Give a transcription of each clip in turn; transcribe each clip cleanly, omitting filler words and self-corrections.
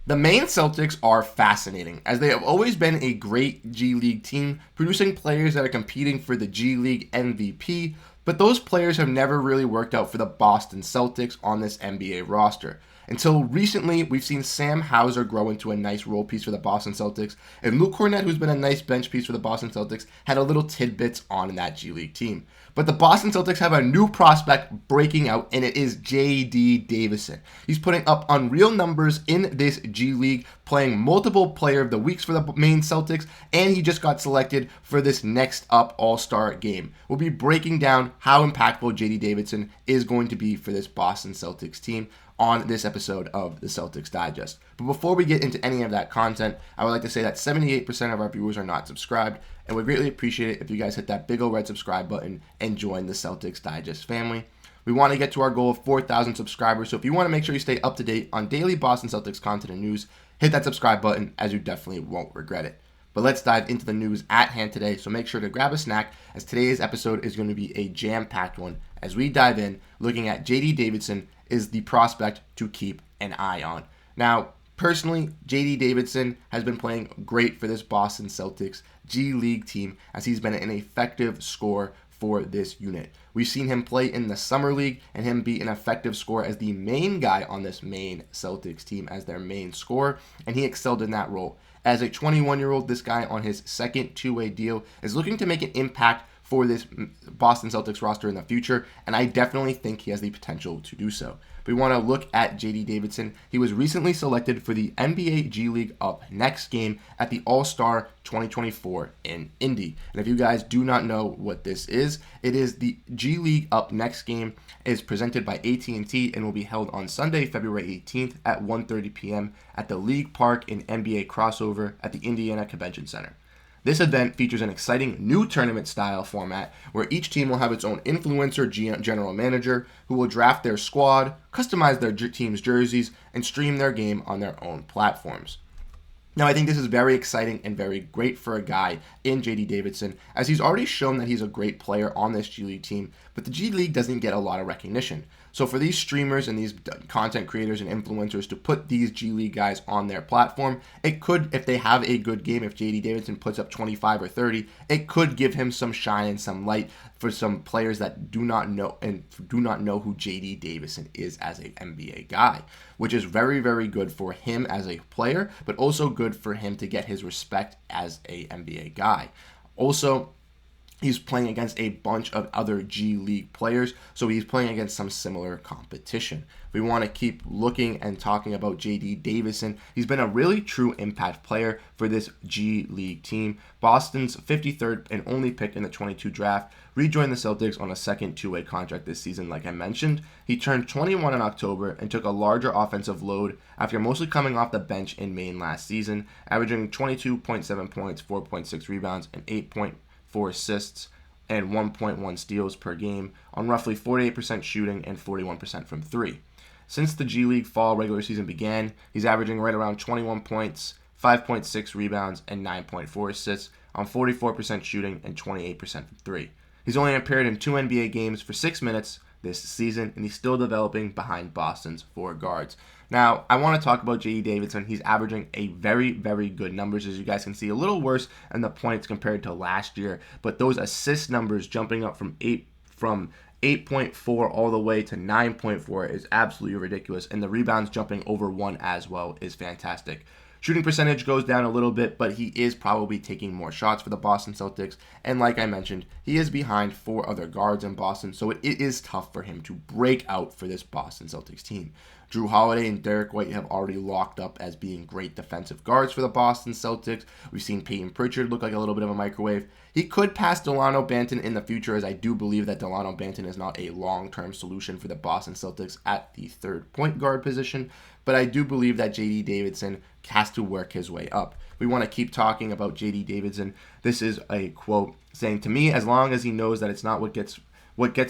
The Maine Celtics are fascinating, as they have always been a great G League team, producing players that are competing for the G League MVP, but those players have never really worked out for the Boston Celtics on this NBA roster. Until recently, we've seen Sam Hauser grow into a nice role piece for the Boston Celtics, and Luke Kornet, who's been a nice bench piece for the Boston Celtics, had a little tidbits on that G League team. But the Boston Celtics have a new prospect breaking out, and it is JD Davison. He's putting up unreal numbers in this G League, playing multiple Player of the Weeks for the Maine Celtics, and he just got selected for this next up All-Star game. We'll be breaking down how impactful JD Davison is going to be for this Boston Celtics team on this episode of the Celtics Digest. But before we get into any of that content, I would like to say that 78% of our viewers are not subscribed, and we'd greatly appreciate it if you guys hit that big old red subscribe button and join the Celtics Digest family. We want to get to our goal of 4,000 subscribers, so if you want to make sure you stay up to date on daily Boston Celtics content and news, hit that subscribe button, as you definitely won't regret it. But let's dive into the news at hand today, so make sure to grab a snack, as today's episode is going to be a jam-packed one as we dive in looking at JD Davison is the prospect to keep an eye on. Now, personally, JD Davison has been playing great for this Boston Celtics G League team, as he's been an effective scorer for this unit. We've seen him play in the Summer League and him be an effective scorer as the main guy on this Maine Celtics team as their main scorer, and he excelled in that role. As a 21-year-old, this guy on his second two-way deal is looking to make an impact for this Boston Celtics roster in the future, and I definitely think he has the potential to do so. We want to look at JD Davison. He was recently selected for the NBA G League Up Next game at the All-Star 2024 in Indy. And if you guys do not know what this is, it is the G League Up Next game. It is presented by AT&T and will be held on Sunday, February 18th at 1:30 p.m. at the League Park in NBA Crossover at the Indiana Convention Center. This event features an exciting new tournament-style format where each team will have its own influencer general manager who will draft their squad, customize their team's jerseys, and stream their game on their own platforms. Now, I think this is very exciting and very great for a guy in JD Davison, as he's already shown that he's a great player on this G League team, but the G League doesn't get a lot of recognition. So for these streamers and these content creators and influencers to put these G League guys on their platform, it could, if they have a good game, if JD Davison puts up 25 or 30, it could give him some shine and some light for some players that do not know who JD Davison is as an NBA guy, which is very, very good for him as a player, but also good for him to get his respect as a NBA guy. Also, he's playing against a bunch of other G League players, so he's playing against some similar competition. We want to keep looking and talking about JD Davison. He's been a really true impact player for this G League team. Boston's 53rd and only pick in the 22 draft, rejoined the Celtics on a second two-way contract this season, like I mentioned. He turned 21 in October and took a larger offensive load after mostly coming off the bench in Maine last season, averaging 22.7 points, 4.6 rebounds, and 8.4 assists and 1.1 steals per game on roughly 48% shooting and 41% from three. Since the G League fall regular season began, he's averaging right around 21 points, 5.6 rebounds, and 9.4 assists on 44% shooting and 28% from three. He's only appeared in 2 NBA games for 6 minutes this season, and he's still developing behind Boston's 4 guards. Now, I want to talk about JD Davison. He's averaging a very, very good numbers, as you guys can see. A little worse in the points compared to last year, but those assist numbers jumping up from 8.4 all the way to 9.4 is absolutely ridiculous, and the rebounds jumping over 1 as well is fantastic. Shooting percentage goes down a little bit, but he is probably taking more shots for the Boston Celtics. And like I mentioned, he is behind 4 other guards in Boston, so it is tough for him to break out for this Boston Celtics team. Jrue Holiday and Derrick White have already locked up as being great defensive guards for the Boston Celtics. We've seen Payton Pritchard look like a little bit of a microwave. He could pass Dalano Banton in the future, as I do believe that Dalano Banton is not a long-term solution for the Boston Celtics at the third point guard position, but I do believe that JD Davison has to work his way up. We want to keep talking about JD Davison. This is a quote saying, "To me, as long as he knows that it's not what gets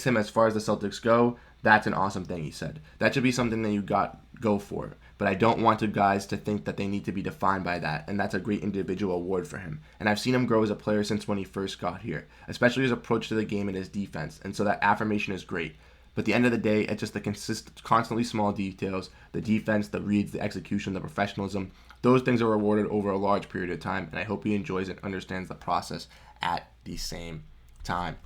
him as far as the Celtics go, that's an awesome thing," he said. That should be something that you go for. But I don't want the guys to think that they need to be defined by that, and that's a great individual award for him. And I've seen him grow as a player since when he first got here, especially his approach to the game and his defense, and so that affirmation is great. But at the end of the day, it's just the constantly small details, the defense, the reads, the execution, the professionalism. Those things are rewarded over a large period of time, and I hope he enjoys and understands the process at the same time.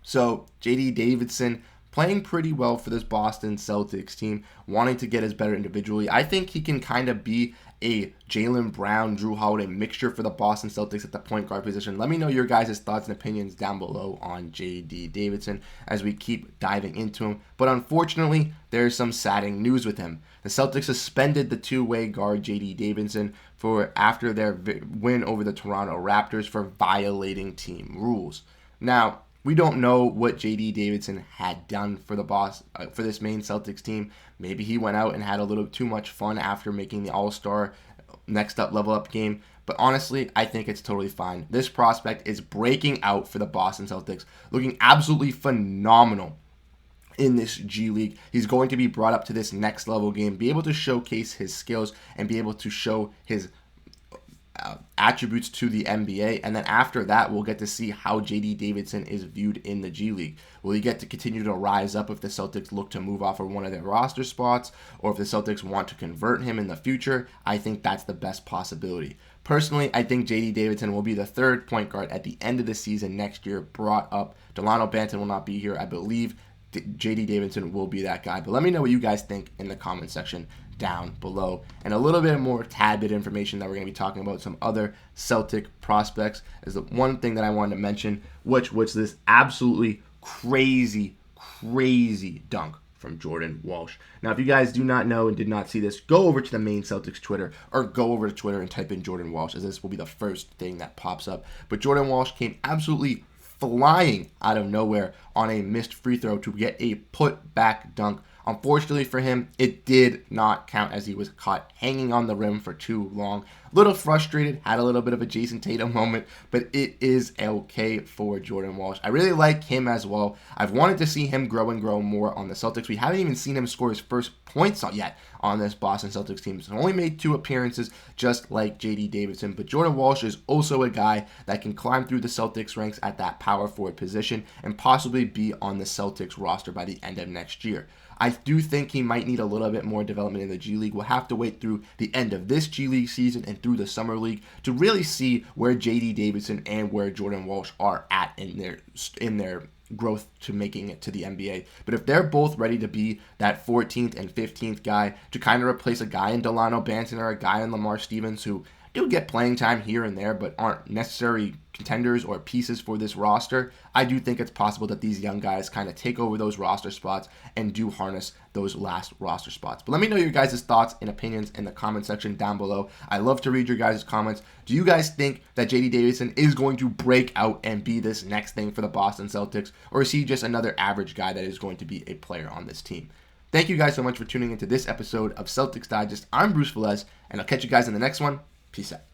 So, JD Davison playing pretty well for this Boston Celtics team, wanting to get us better individually. I think he can kind of be a Jaylen Brown, Jrue Holiday mixture for the Boston Celtics at the point guard position. Let me know your guys' thoughts and opinions down below on JD Davison as we keep diving into him. But unfortunately, there's some saddening news with him. The Celtics suspended the two-way guard JD Davison after their win over the Toronto Raptors for violating team rules. Now, we don't know what JD Davison had done for for this main Celtics team. Maybe he went out and had a little too much fun after making the All-Star next up level up game. But honestly, I think it's totally fine. This prospect is breaking out for the Boston Celtics, looking absolutely phenomenal in this G League. He's going to be brought up to this next level game, be able to showcase his skills and be able to show his attributes to the NBA, and then after that we'll get to see how JD Davison is viewed in the G League. Will he get to continue to rise up if the Celtics look to move off of one of their roster spots, or if the Celtics want to convert him in the future? I think that's the best possibility. Personally, I think JD Davison will be the third point guard at the end of the season next year, brought up. Dalano Banton will not be here. I believe JD Davison will be that guy. But let me know what you guys think in the comment section down below. And a little bit more tad bit information that we're going to be talking about some other Celtic prospects is the one thing that I wanted to mention, which was this absolutely crazy dunk from Jordan Walsh. Now, if you guys do not know and did not see this, go over to the main Celtics Twitter, or go over to Twitter and type in Jordan Walsh, as this will be the first thing that pops up. But Jordan Walsh came absolutely flying out of nowhere on a missed free throw to get a put-back dunk. Unfortunately for him, it did not count as he was caught hanging on the rim for too long. A little frustrated, had a little bit of a Jayson Tatum moment, but it is okay for Jordan Walsh. I really like him as well. I've wanted to see him grow and grow more on the Celtics. We haven't even seen him score his first points yet on this Boston Celtics team. He's only made 2 appearances, just like JD Davison. But Jordan Walsh is also a guy that can climb through the Celtics ranks at that power forward position and possibly be on the Celtics roster by the end of next year. I do think he might need a little bit more development in the G League. We'll have to wait through the end of this G League season and through the Summer League to really see where JD Davison and where Jordan Walsh are at in their growth to making it to the NBA. But if they're both ready to be that 14th and 15th guy to kind of replace a guy in Dalano Banton or a guy in Lamar Stevens who do get playing time here and there but aren't necessary contenders or pieces for this roster, I do think it's possible that these young guys kind of take over those roster spots and do harness those last roster spots. But let me know your guys' thoughts and opinions in the comment section down below. I love to read your guys' comments. Do you guys think that JD Davison is going to break out and be this next thing for the Boston Celtics, or is he just another average guy that is going to be a player on this team? Thank you guys so much for tuning into this episode of Celtics Digest. I'm Bruce Veliz, and I'll catch you guys in the next one. Peace out.